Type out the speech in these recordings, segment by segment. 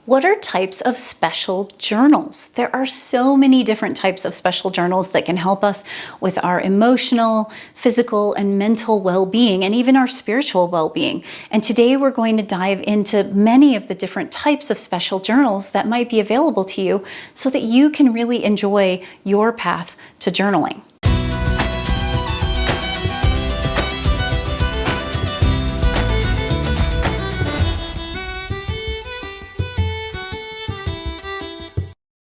What are types of special journals? There are so many different types of special journals that can help us with our emotional, physical, and mental well-being, and even our spiritual well-being. And today we're going to dive into many of the different types of special journals that might be available to you so that you can really enjoy your path to journaling.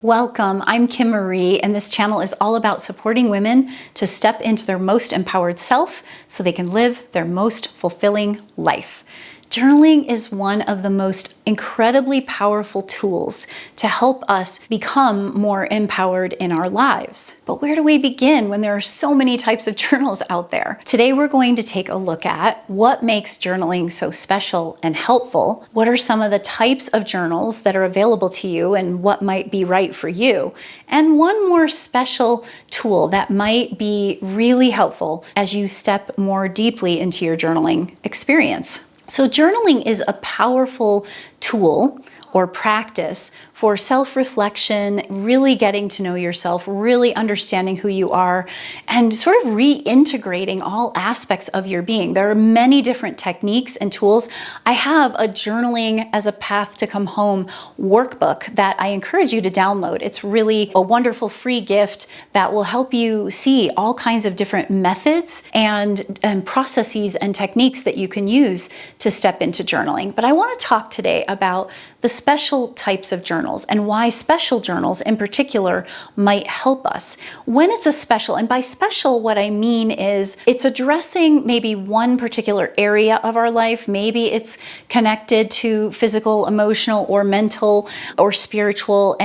Welcome, I'm Kim Marie, and this channel is all about supporting women to step into their most empowered self so they can live their most fulfilling life. Journaling is one of the most incredibly powerful tools to help us become more empowered in our lives. But where do we begin when there are so many types of journals out there? Today we're going to take a look at what makes journaling so special and helpful, what are some of the types of journals that are available to you and what might be right for you, and one more special tool that might be really helpful as you step more deeply into your journaling experience. So journaling is a powerful tool or practice for self-reflection, really getting to know yourself, really understanding who you are, and sort of reintegrating all aspects of your being. There are many different techniques and tools. I have a journaling as a path to come home workbook that I encourage you to download. It's really a wonderful free gift that will help you see all kinds of different methods and processes and techniques that you can use to step into journaling. But I want to talk today about the special types of journals and why special journals in particular might help us. When it's a special, and by special what I mean is it's addressing maybe one particular area of our life. Maybe it's connected to physical, emotional, or mental, or spiritual,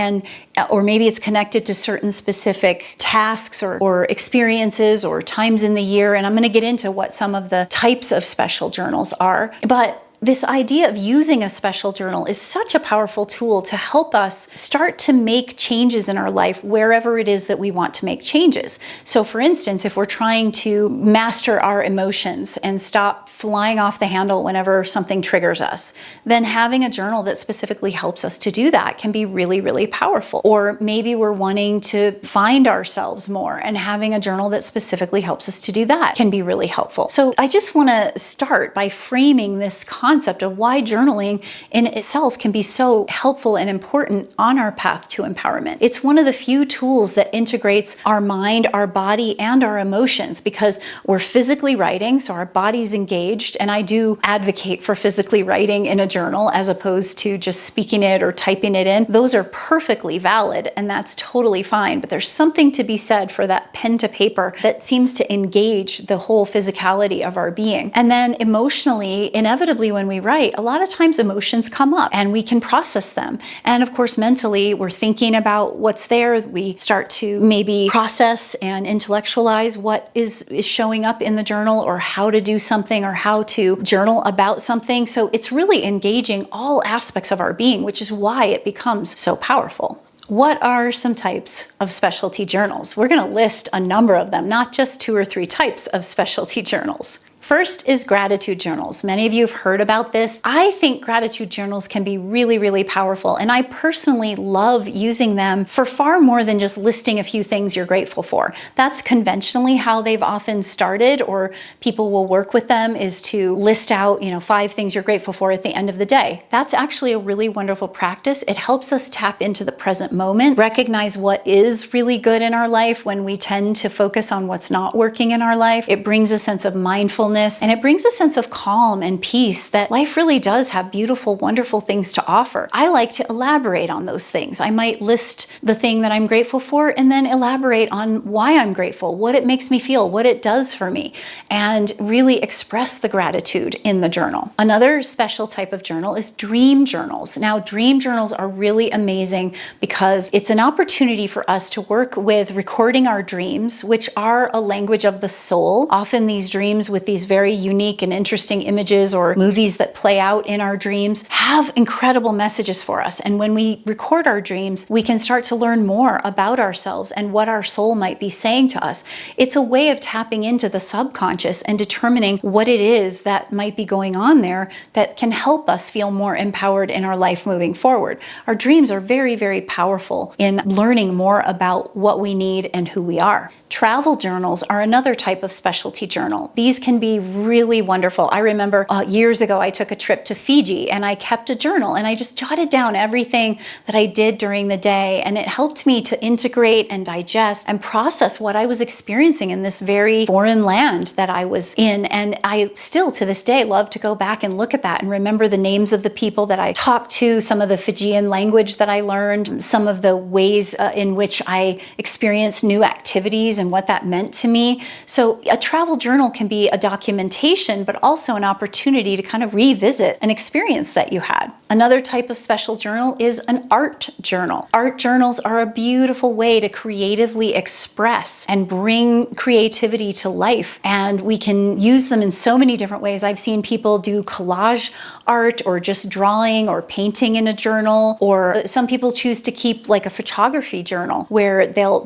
or maybe it's connected to certain specific tasks or experiences or times in the year. And I'm going to get into what some of the types of special journals are. But this idea of using a special journal is such a powerful tool to help us start to make changes in our life wherever it is that we want to make changes. So for instance, if we're trying to master our emotions and stop flying off the handle whenever something triggers us, then having a journal that specifically helps us to do that can be really, really powerful. Or maybe we're wanting to find ourselves more, and having a journal that specifically helps us to do that can be really helpful. So I just want to start by framing this concept of why journaling in itself can be so helpful and important on our path to empowerment. It's one of the few tools that integrates our mind, our body, and our emotions, because we're physically writing, so our body's engaged, and I do advocate for physically writing in a journal as opposed to just speaking it or typing it in. Those are perfectly valid, and that's totally fine, but there's something to be said for that pen to paper that seems to engage the whole physicality of our being. And then emotionally, inevitably, when we write, a lot of times emotions come up and we can process them. And of course, mentally, we're thinking about what's there. We start to maybe process and intellectualize what is showing up in the journal, or how to do something, or how to journal about something. So it's really engaging all aspects of our being, which is why it becomes so powerful. What are some types of specialty journals? We're going to list a number of them, not just 2 or 3 types of specialty journals. First is gratitude journals. Many of you have heard about this. I think gratitude journals can be really, really powerful, and I personally love using them for far more than just listing a few things you're grateful for. That's conventionally how they've often started, or people will work with them, is to list out, 5 things you're grateful for at the end of the day. That's actually a really wonderful practice. It helps us tap into the present moment, recognize what is really good in our life when we tend to focus on what's not working in our life. It brings a sense of mindfulness, and it brings a sense of calm and peace that life really does have beautiful, wonderful things to offer. I like to elaborate on those things. I might list the thing that I'm grateful for and then elaborate on why I'm grateful, what it makes me feel, what it does for me, and really express the gratitude in the journal. Another special type of journal is dream journals. Now, dream journals are really amazing because it's an opportunity for us to work with recording our dreams, which are a language of the soul. Often these dreams with these very unique and interesting images or movies that play out in our dreams have incredible messages for us. And when we record our dreams, we can start to learn more about ourselves and what our soul might be saying to us. It's a way of tapping into the subconscious and determining what it is that might be going on there that can help us feel more empowered in our life moving forward. Our dreams are very, very powerful in learning more about what we need and who we are. Travel journals are another type of specialty journal. These can be really wonderful. I remember years ago, I took a trip to Fiji and I kept a journal and I just jotted down everything that I did during the day. And it helped me to integrate and digest and process what I was experiencing in this very foreign land that I was in. And I still to this day love to go back and look at that and remember the names of the people that I talked to, some of the Fijian language that I learned, some of the ways in which I experienced new activities and what that meant to me. So a travel journal can be a documentation, but also an opportunity to kind of revisit an experience that you had. Another type of special journal is an art journal. Art journals are a beautiful way to creatively express and bring creativity to life. And we can use them in so many different ways. I've seen people do collage art or just drawing or painting in a journal, or some people choose to keep like a photography journal where they'll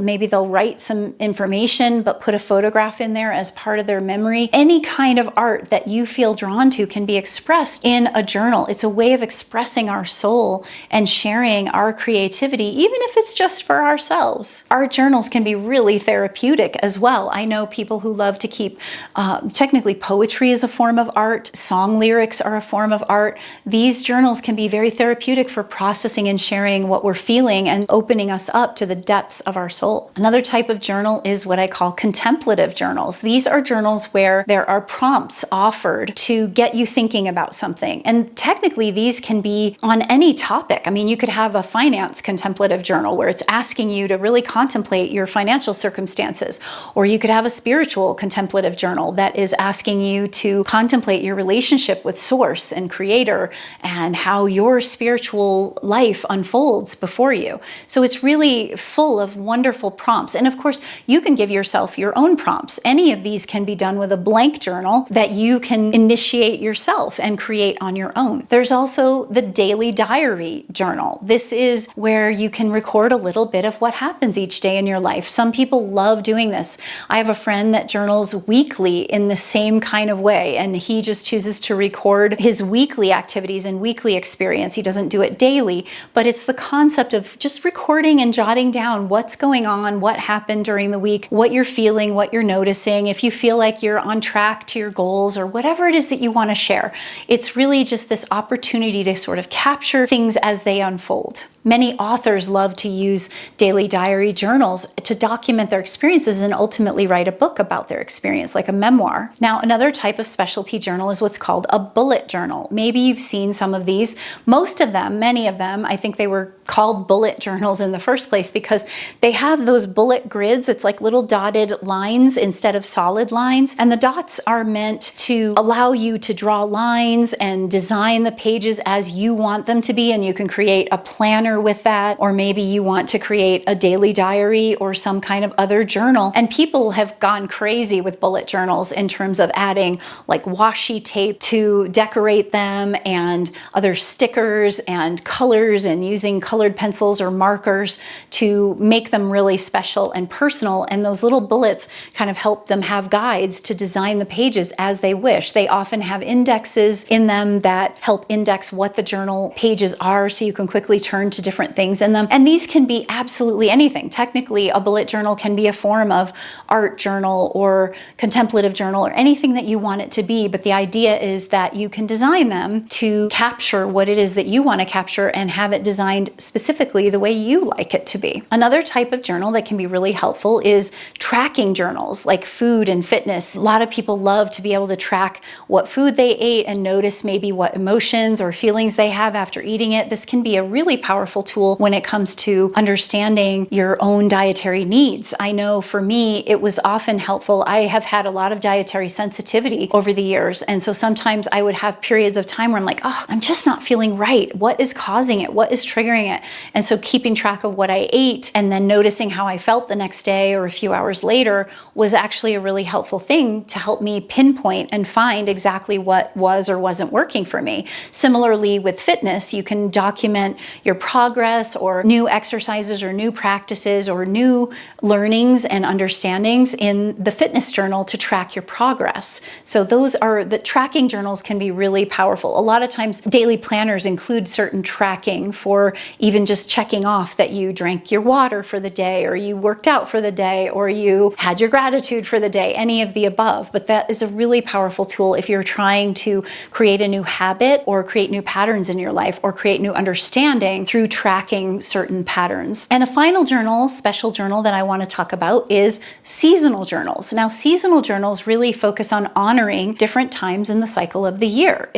write some information but put a photograph in there as part of their memory. Any kind of art that you feel drawn to can be expressed in a journal. It's a way of expressing our soul and sharing our creativity, even if it's just for ourselves. Art journals can be really therapeutic as well. I know people who love to keep, technically poetry is a form of art, song lyrics are a form of art. These journals can be very therapeutic for processing and sharing what we're feeling and opening us up to the depths of our soul. Another type of journal is what I call contemplative journals. These are journals where there are prompts offered to get you thinking about something. And technically, these can be on any topic. I mean, you could have a finance contemplative journal where it's asking you to really contemplate your financial circumstances. Or you could have a spiritual contemplative journal that is asking you to contemplate your relationship with Source and Creator and how your spiritual life unfolds before you. So it's really full of wonderful prompts. And of course, you can give yourself your own prompts. Any of these can be done with a blank journal that you can initiate yourself and create on your own. There's also the daily diary journal. This is where you can record a little bit of what happens each day in your life. Some people love doing this. I have a friend that journals weekly in the same kind of way, and he just chooses to record his weekly activities and weekly experience. He doesn't do it daily, but it's the concept of just recording and jotting down what's going on, what happened during the week, what you're feeling, what you're noticing, if you feel like you're on track to your goals or whatever it is that you want to share. It's really just this opportunity to sort of capture things as they unfold. Many authors love to use daily diary journals to document their experiences and ultimately write a book about their experience, like a memoir. Now, another type of specialty journal is what's called a bullet journal. Maybe you've seen some of these. Most of them, many of them, I think they were called bullet journals in the first place because they have those bullet grids. It's like little dotted lines instead of solid lines. And the dots are meant to allow you to draw lines and design the pages as you want them to be. And you can create a planner with that, or maybe you want to create a daily diary or some kind of other journal. And people have gone crazy with bullet journals in terms of adding like washi tape to decorate them and other stickers and colors and using colored pencils or markers to make them really special and personal. And those little bullets kind of help them have guides to design the pages as they wish. They often have indexes in them that help index what the journal pages are so you can quickly turn to different things in them. And these can be absolutely anything. Technically, a bullet journal can be a form of art journal or contemplative journal or anything that you want it to be. But the idea is that you can design them to capture what it is that you want to capture and have it designed specifically the way you like it to be. Another type of journal that can be really helpful is tracking journals like food and fitness. A lot of people love to be able to track what food they ate and notice maybe what emotions or feelings they have after eating it. This can be a really powerful tool when it comes to understanding your own dietary needs. I know for me, it was often helpful. I have had a lot of dietary sensitivity over the years. And so sometimes I would have periods of time where I'm like, oh, I'm just not feeling right. What is causing it? What is triggering it? And so keeping track of what I ate ate and then noticing how I felt the next day or a few hours later was actually a really helpful thing to help me pinpoint and find exactly what was or wasn't working for me. Similarly with fitness, you can document your progress or new exercises or new practices or new learnings and understandings in the fitness journal to track your progress. So those are the tracking journals can be really powerful. A lot of times daily planners include certain tracking for even just checking off that you drank your water for the day, or you worked out for the day, or you had your gratitude for the day, any of the above. But that is a really powerful tool if you're trying to create a new habit or create new patterns in your life or create new understanding through tracking certain patterns. And a final journal, special journal that I want to talk about is seasonal journals. Now, seasonal journals really focus on honoring different times in the cycle of the year.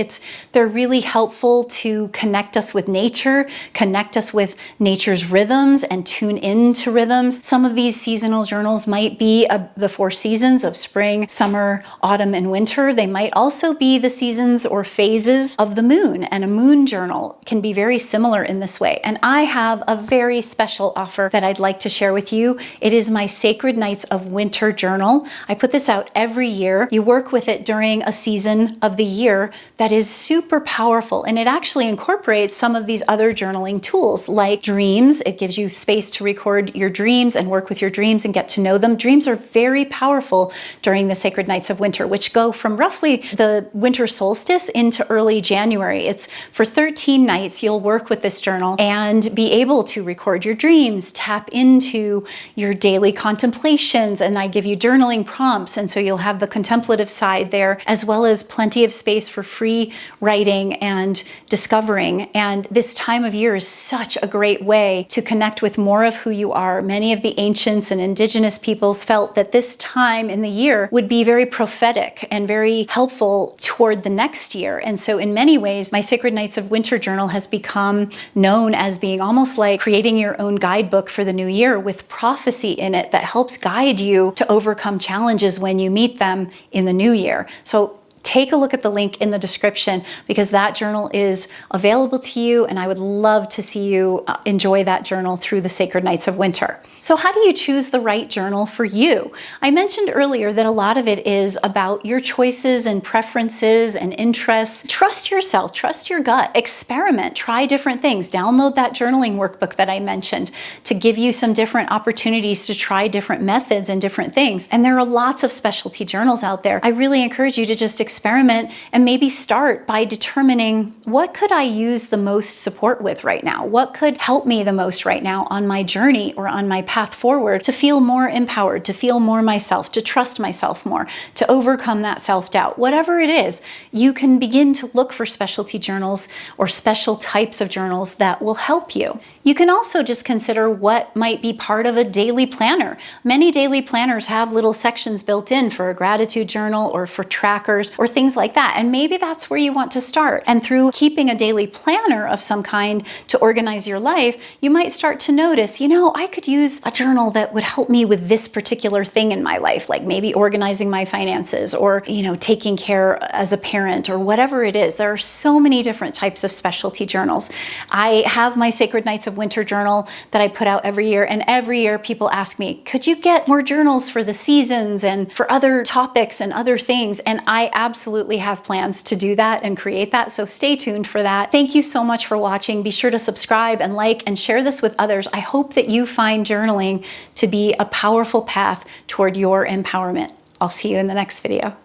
They're really helpful to connect us with nature, connect us with nature's rhythms and tune into rhythms. Some of these seasonal journals might be the 4 seasons of spring, summer, autumn, and winter. They might also be the seasons or phases of the moon, and a moon journal can be very similar in this way. And I have a very special offer that I'd like to share with you. It is my Sacred Nights of Winter journal. I put this out every year. You work with it during a season of the year that is super powerful, and it actually incorporates some of these other journaling tools like dreams. It gives you space to record your dreams and work with your dreams and get to know them. Dreams are very powerful during the Sacred Nights of Winter, which go from roughly the winter solstice into early January. It's for 13 nights. You'll work with this journal and be able to record your dreams, tap into your daily contemplations, and I give you journaling prompts, and so you'll have the contemplative side there, as well as plenty of space for free writing and discovering. And this time of year is such a great way to connect with more of who you are. Many of the ancients and indigenous peoples felt that this time in the year would be very prophetic and very helpful toward the next year. And so in many ways, my Sacred Nights of Winter journal has become known as being almost like creating your own guidebook for the new year with prophecy in it that helps guide you to overcome challenges when you meet them in the new year. So take a look at the link in the description because that journal is available to you, and I would love to see you enjoy that journal through the Sacred Nights of Winter. So how do you choose the right journal for you? I mentioned earlier that a lot of it is about your choices and preferences and interests. Trust yourself, trust your gut, experiment, try different things. Download that journaling workbook that I mentioned to give you some different opportunities to try different methods and different things. And there are lots of specialty journals out there. I really encourage you to just experiment and maybe start by determining what could I use the most support with right now? What could help me the most right now on my journey or on my path forward to feel more empowered, to feel more myself, to trust myself more, to overcome that self-doubt. Whatever it is, you can begin to look for specialty journals or special types of journals that will help you. You can also just consider what might be part of a daily planner. Many daily planners have little sections built in for a gratitude journal or for trackers or things like that. And maybe that's where you want to start. And through keeping a daily planner of some kind to organize your life, you might start to notice, I could use a journal that would help me with this particular thing in my life, like maybe organizing my finances or, taking care as a parent or whatever it is. There are so many different types of specialty journals. I have my Sacred Nights of Winter journal that I put out every year. And every year people ask me, could you get more journals for the seasons and for other topics and other things? And I absolutely have plans to do that and create that. So stay tuned for that. Thank you so much for watching. Be sure to subscribe and like and share this with others. I hope that you find journaling to be a powerful path toward your empowerment. I'll see you in the next video.